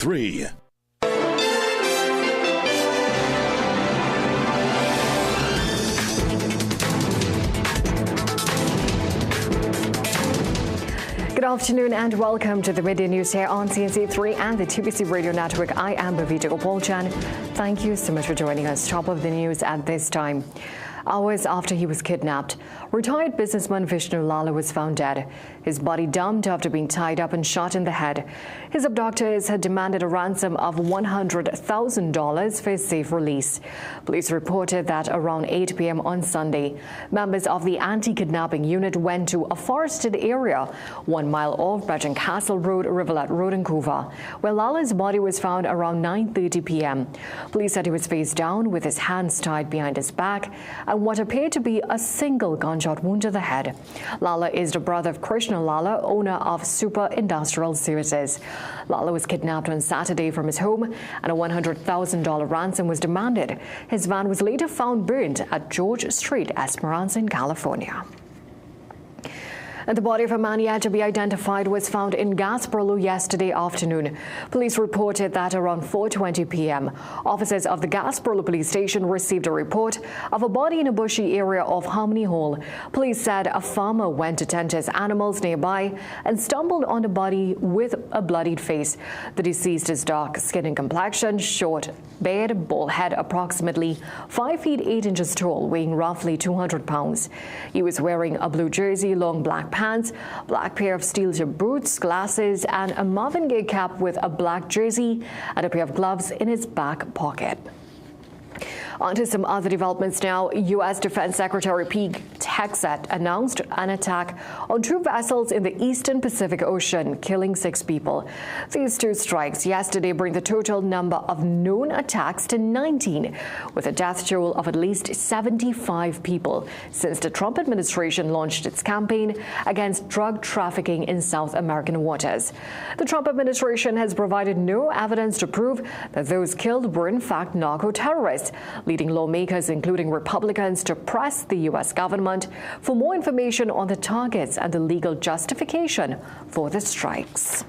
3. Good afternoon and welcome to the Midday News here on CNC3 and the TBC Radio Network. I am Bhavita Gopalchan. Thank you so much for joining us. Top of the news at this time. Hours after he was kidnapped, retired businessman Vishnu Lala was found dead, his body dumped after being tied up and shot in the head. His abductors had demanded a ransom of $100,000 for his safe release. Police reported that around 8 p.m. on Sunday, members of the anti-kidnapping unit went to a forested area 1 mile off Bredon Castle Road, Rivulet Road in Couva, where Lala's body was found around 9:30 p.m. Police said he was face down with his hands tied behind his back and what appeared to be a single gunshot wound to the head. Lala is the brother of Krishna Lala, owner of Super Industrial Services. Lala was kidnapped on Saturday from his home and a $100,000 ransom was demanded. His van was later found burnt at George Street, Esperanza in California. And the body of a man yet to be identified was found in Gasparilla yesterday afternoon. Police reported that around 4:20 p.m., officers of the Gasparilla police station received a report of a body in a bushy area of Harmony Hall. Police said a farmer went to tend to his animals nearby and stumbled on the body with a bloodied face. The deceased is dark skin and complexion, short, beard, bald head, approximately 5 feet 8 inches tall, weighing roughly 200 pounds. He was wearing a blue jersey, long black pants, black pair of steel-toed boots, glasses, and a Marvin Gaye cap with a black jersey and a pair of gloves in his back pocket. On to some other developments now. U.S. Defense Secretary Pete Hegseth announced an attack on 2 vessels in the eastern Pacific Ocean, killing 6 people. These 2 strikes yesterday bring the total number of known attacks to 19, with a death toll of at least 75 people since the Trump administration launched its campaign against drug trafficking in South American waters. The Trump administration has provided no evidence to prove that those killed were in fact narco-terrorists, leading lawmakers, including Republicans, to press the U.S. government for more information on the targets and the legal justification for the strikes.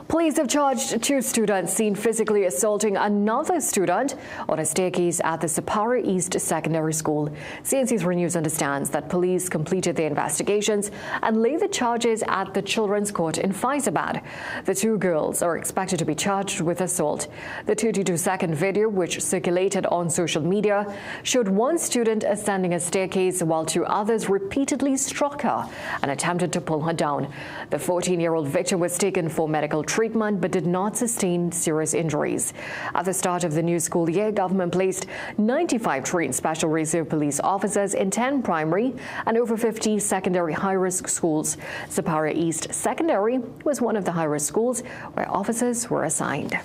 Police have charged 2 students seen physically assaulting another student on a staircase at the Sapara East Secondary School. CNC3 News understands that police completed their investigations and laid the charges at the Children's Court in Faizabad. The 2 girls are expected to be charged with assault. The 22-second video, which circulated on social media, showed 1 student ascending a staircase while 2 others repeatedly struck her and attempted to pull her down. The 14-year-old victim was taken for medical treatment but did not sustain serious injuries. At the start of the new school year, government placed 95 trained special reserve police officers in 10 primary and over 50 secondary high-risk schools. Sapara East Secondary was one of the high-risk schools where officers were assigned.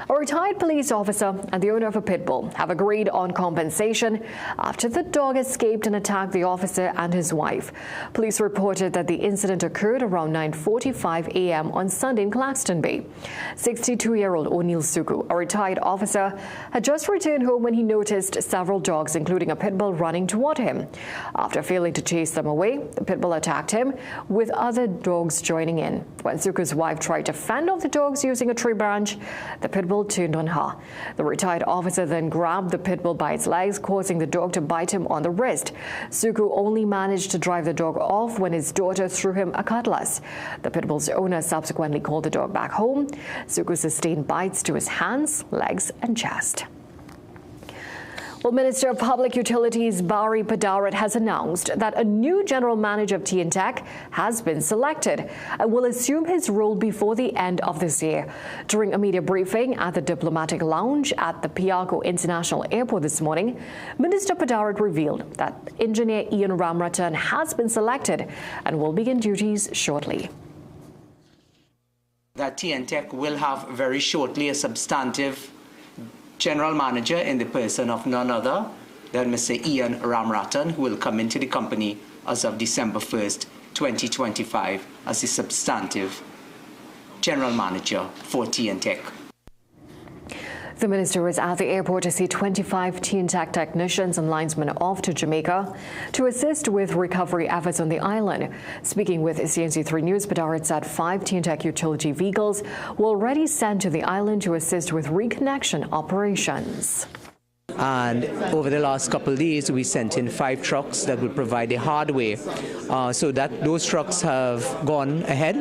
A retired police officer and the owner of a pit bull have agreed on compensation after the dog escaped and attacked the officer and his wife. Police reported that the incident occurred around 9:45 a.m. on Sunday in Claxton Bay. 62-year-old O'Neill Suku, a retired officer, had just returned home when he noticed several dogs, including a pit bull, running toward him. After failing to chase them away, the pit bull attacked him, with other dogs joining in. When Suku's wife tried to fend off the dogs using a tree branch, the pit bull turned on her. The retired officer then grabbed the pit bull by its legs, causing the dog to bite him on the wrist. Suku only managed to drive the dog off when his daughter threw him a cutlass. The pit bull's owner subsequently called the dog back home. Suku sustained bites to his hands, legs, and chest. Well, Minister of Public Utilities Barry Padarat has announced that a new general manager of T&TEC has been selected and will assume his role before the end of this year. During a media briefing at the Diplomatic Lounge at the Piarco International Airport this morning, Minister Padarat revealed that engineer Ian Ramratan has been selected and will begin duties shortly. That T&TEC will have very shortly a substantive general manager in the person of none other than Mr. Ian Ramratan, who will come into the company as of December 1st, 2025, as the substantive general manager for T&TEC. The minister was at the airport to see 25 T&TEC technicians and linesmen off to Jamaica to assist with recovery efforts on the island. Speaking with CNC3 News, Padarit said 5 T&TEC utility vehicles were already sent to the island to assist with reconnection operations. And over the last couple of days, we sent in 5 trucks that will provide the hardware. So that those trucks have gone ahead,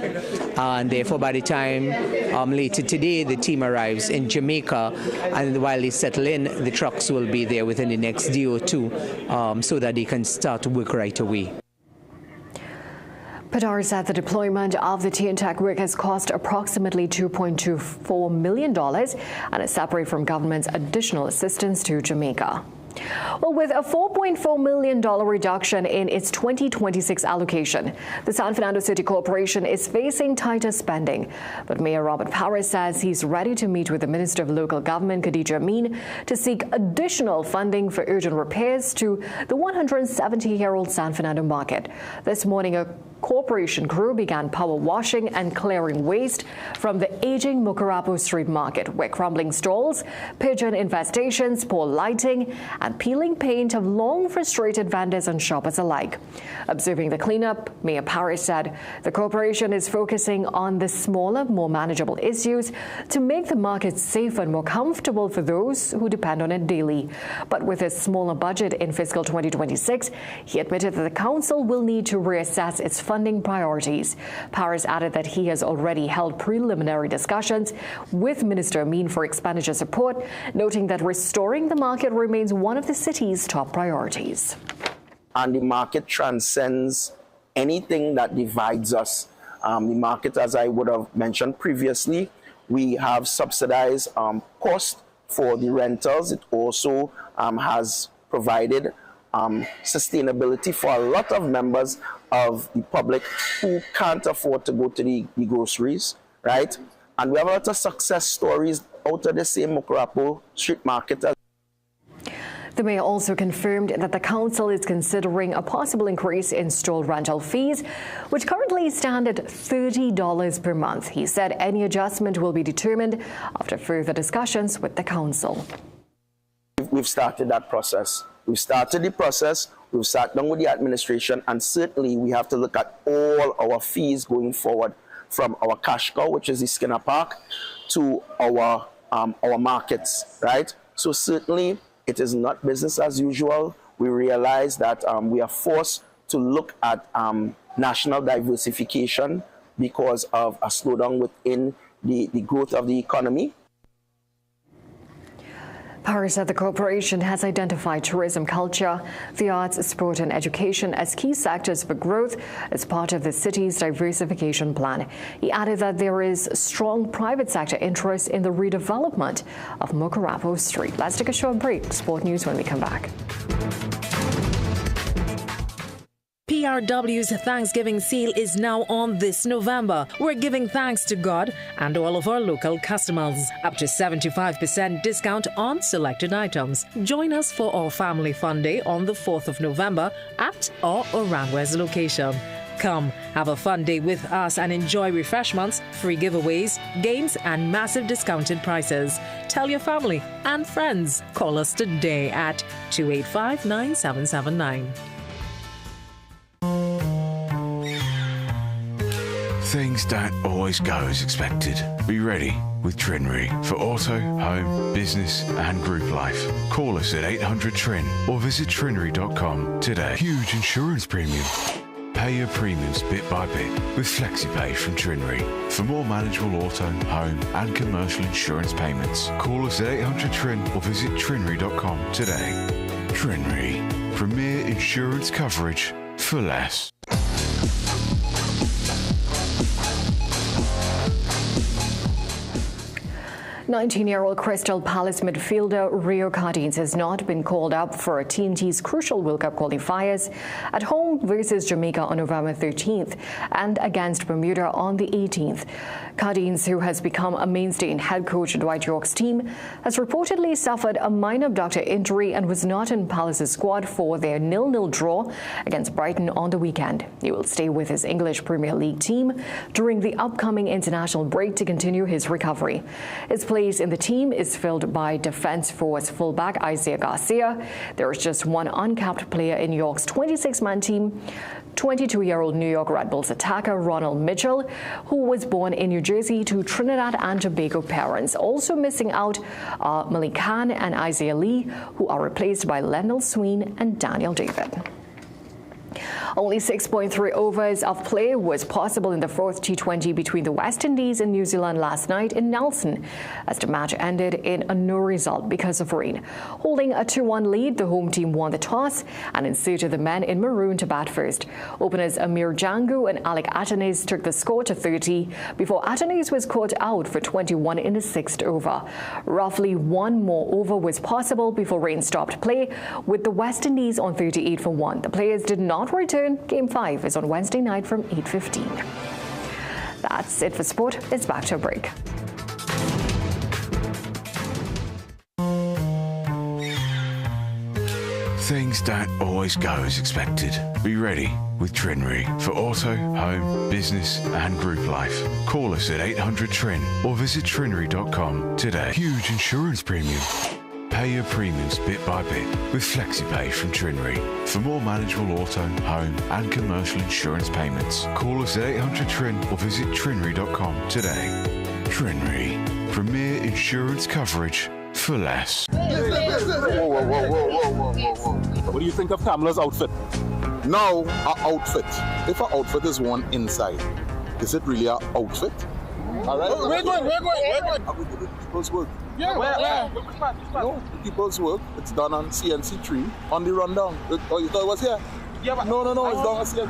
and therefore by the time later today the team arrives in Jamaica, and while they settle in, the trucks will be there within the next day or two, so that they can start to work right away. Padar said the deployment of the T&TEC rig has cost approximately $2.24 million and is separate from government's additional assistance to Jamaica. Well, with a $4.4 million reduction in its 2026 allocation, the San Fernando City Corporation is facing tighter spending. But Mayor Robert Powers says he's ready to meet with the Minister of Local Government, Khadija Amin, to seek additional funding for urgent repairs to the 170-year-old San Fernando market. This morning, a corporation crew began power washing and clearing waste from the aging Mucurapo Street market, where crumbling stalls, pigeon infestations, poor lighting, and peeling paint have long frustrated vendors and shoppers alike. Observing the cleanup, Mayor Powers said the corporation is focusing on the smaller, more manageable issues to make the market safer and more comfortable for those who depend on it daily. But with a smaller budget in fiscal 2026, he admitted that the council will need to reassess its funding priorities. Powers added that he has already held preliminary discussions with Minister Amin for expenditure support, noting that restoring the market remains one of the city's top priorities. And the market transcends anything that divides us. The market, as I would have mentioned previously, we have subsidized cost for the rentals. It also has provided sustainability for a lot of members of the public who can't afford to go to the groceries, right? And we have a lot of success stories out of the same Mucurapo Street market. The mayor also confirmed that the council is considering a possible increase in stall rental fees, which currently stand at $30 per month. He said any adjustment will be determined after further discussions with the council. We've started that process. We've started the process, we've sat down with the administration, and certainly we have to look at all our fees going forward, from our cash cow, which is the Skinner Park, to our markets, right? So certainly it is not business as usual. We realize that we are forced to look at national diversification because of a slowdown within the growth of the economy. Powers said the corporation has identified tourism, culture, the arts, sport and education as key sectors for growth as part of the city's diversification plan. He added that there is strong private sector interest in the redevelopment of Mucurapo Street. Let's take a short break. Sport news when we come back. PRW's Thanksgiving sale is now on this November. We're giving thanks to God and all of our local customers. Up to 75% discount on selected items. Join us for our Family Fun Day on the 4th of November at our Orangwes location. Come, have a fun day with us and enjoy refreshments, free giveaways, games, and massive discounted prices. Tell your family and friends. Call us today at 285-9779. Things don't always go as expected. Be ready with Trinry for auto, home, business and group life. Call us at 800-TRIN or visit trinry.com today. Huge insurance premium. Pay your premiums bit by bit with FlexiPay from Trinry. For more manageable auto, home and commercial insurance payments, call us at 800-TRIN or visit trinry.com today. Trinry. Premier insurance coverage for less. 19-year-old Crystal Palace midfielder Rio Cardines has not been called up for TNT's crucial World Cup qualifiers at home versus Jamaica on November 13th and against Bermuda on the 18th. Cardines, who has become a mainstay in head coach Dwight York's team, has reportedly suffered a minor abductor injury and was not in Palace's squad for their 0-0 draw against Brighton on the weekend. He will stay with his English Premier League team during the upcoming international break to continue his recovery. His place in the team is filled by Defence Force fullback Isaiah Garcia. There is just one uncapped player in York's 26-man team, 22-year-old New York Red Bulls attacker Ronald Mitchell, who was born in New Jersey to Trinidad and Tobago parents. Also missing out are Malik Khan and Isaiah Lee, who are replaced by Lendl Sween and Daniel David. Only 6.3 overs of play was possible in the fourth T20 between the West Indies and New Zealand last night in Nelson, as the match ended in a no result because of rain. Holding a 2-1 lead, the home team won the toss and inserted the men in maroon to bat first. Openers Amir Jangu and Alec Attanes took the score to 30 before Attanes was caught out for 21 in the sixth over. Roughly one more over was possible before rain stopped play, with the West Indies on 38 for 1. The players did not return. Game 5 is on Wednesday night from 8:15. That's it for sport. It's back to a break. Things don't always go as expected. Be ready with Trinry for auto, home, business and group life. Call us at 800 TRIN or visit trinry.com today. Huge insurance premium. Pay your premiums bit by bit with FlexiPay from Trinry. For more manageable auto, home and commercial insurance payments, call us at 800 TRIN or visit trinry.com today. Trinry, premier insurance coverage for less. What do you think of Kamala's outfit? Now, our outfit. If our outfit is worn inside, is it really our outfit? All right. We're going. Are we doing people's work? Yeah, where? No, the people's work. It's done on CNC3 on the rundown. Oh, you thought it was here? Yeah, but no, it's done on CNC.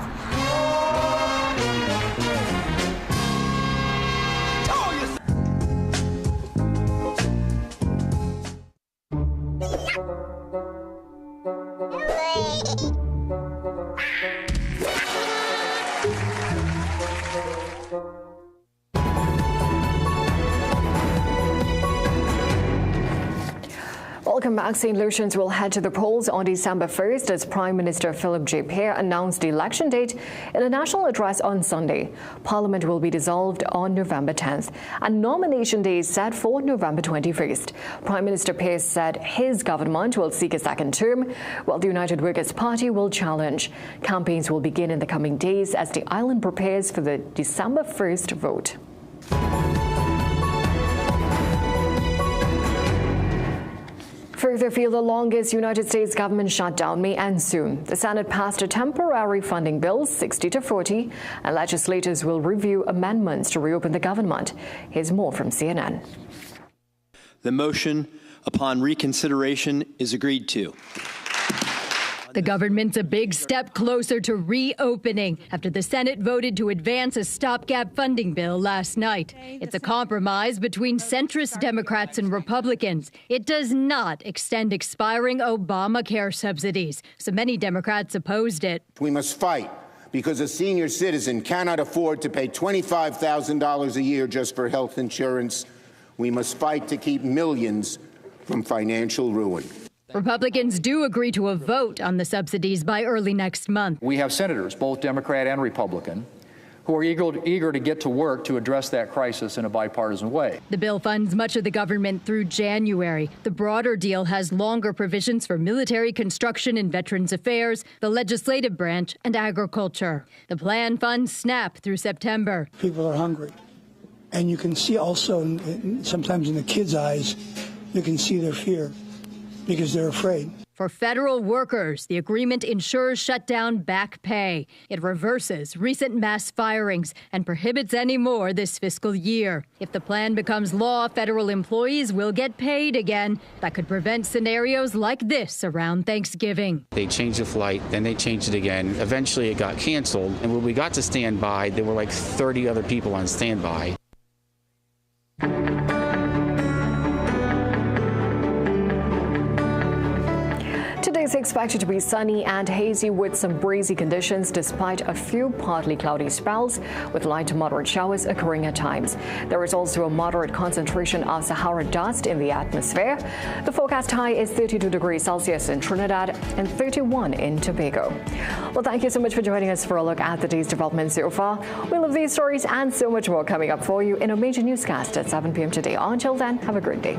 Welcome back. St. Lucians will head to the polls on December 1st as Prime Minister Philip J. Pear announced the election date in a national address on Sunday. Parliament will be dissolved on November 10th, and nomination day is set for November 21st. Prime Minister Pear said his government will seek a second term, while the United Workers' Party will challenge. Campaigns will begin in the coming days as the island prepares for the December 1st vote. Further afield, the longest United States government shutdown may end soon. The Senate passed a temporary funding bill, 60-40, and legislators will review amendments to reopen the government. Here's more from CNN. The motion upon reconsideration is agreed to. The government's a big step closer to reopening after the Senate voted to advance a stopgap funding bill last night. It's a compromise between centrist Democrats and Republicans. It does not extend expiring Obamacare subsidies, so many Democrats opposed it. We must fight because a senior citizen cannot afford to pay $25,000 a year just for health insurance. We must fight to keep millions from financial ruin. Republicans do agree to a vote on the subsidies by early next month. We have senators, both Democrat and Republican, who are eager to get to work to address that crisis in a bipartisan way. The bill funds much of the government through January. The broader deal has longer provisions for military, construction, and Veterans Affairs, the legislative branch, and agriculture. The plan funds SNAP through September. People are hungry. And you can see also, sometimes in the kids' eyes, you can see their fear, because they're afraid. For federal workers, the agreement ensures shutdown back pay. It reverses recent mass firings and prohibits any more this fiscal year. If the plan becomes law, federal employees will get paid again. That could prevent scenarios like this around Thanksgiving. They changed the flight, then they changed it again. Eventually it got canceled. And when we got to standby, there were like 30 other people on standby. Today's expected to be sunny and hazy with some breezy conditions despite a few partly cloudy spells with light to moderate showers occurring at times. There is also a moderate concentration of Sahara dust in the atmosphere. The forecast high is 32 degrees Celsius in Trinidad and 31 in Tobago. Well, thank you so much for joining us for a look at the day's developments so far. We'll have these stories and so much more coming up for you in a major newscast at 7 p.m. today. Until then, have a great day.